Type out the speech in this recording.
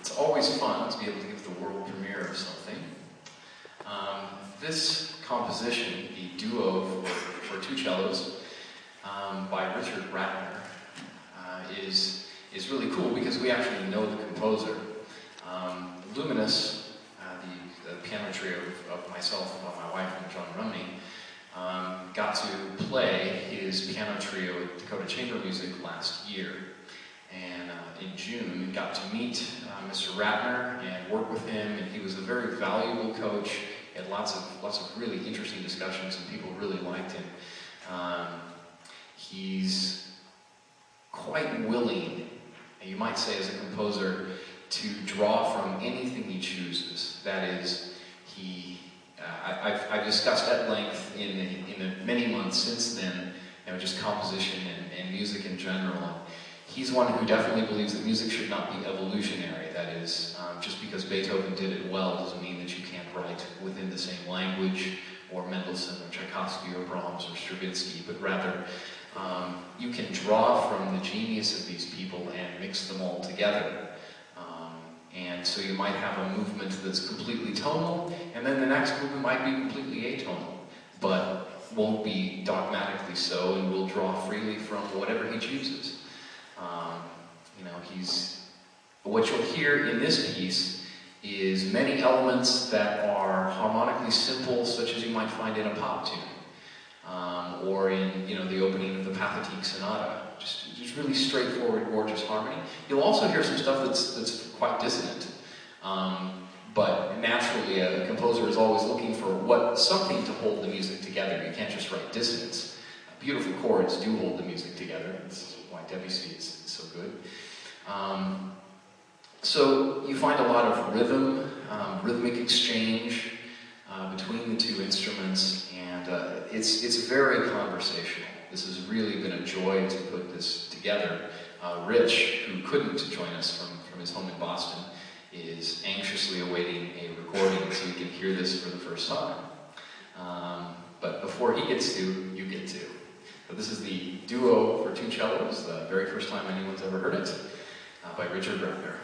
It's always fun to be able to give the world premiere of something. This composition, the duo for two cellos by Ratner, is really cool because we actually know the composer. Luminous, the piano trio of myself, my wife, and John Rumney, got to play his piano trio at Dakota Chamber Music last year. And in June, got to meet Mr. Ratner and work with him, and he was a very valuable coach. He had lots of really interesting discussions, and people really liked him. He's quite willing, you might say, as a composer, to draw from anything he chooses. That is, I've discussed at length in the many months since then, just composition and music in general. He's one who definitely believes that music should not be evolutionary. That is, just because Beethoven did it well doesn't mean that you can't write within the same language, or Mendelssohn, or Tchaikovsky, or Brahms, or Stravinsky, but rather, you can draw from the genius of these people and mix them all together. And so you might have a movement that's completely tonal, and then the next movement might be completely atonal, but won't be dogmatically so, and will draw freely from whatever he chooses. What you'll hear in this piece is many elements that are harmonically simple, such as you might find in a pop tune, or in the opening of the Pathetique Sonata. Just really straightforward, gorgeous harmony. You'll also hear some stuff that's quite dissonant, but naturally a composer is always looking for something to hold the music together. You can't just write dissonance. Beautiful chords do hold the music together. That's why Debussy is so good. So you find a lot of rhythm, rhythmic exchange between the two instruments, and it's very conversational. This has really been a joy to put this together. Rich, who couldn't join us from his home in Boston, is anxiously awaiting a recording so you can hear this for the first time. But before he gets to, you get to. So this is the duo for two cellos, the very first time anyone's ever heard it, by Richard Ratner.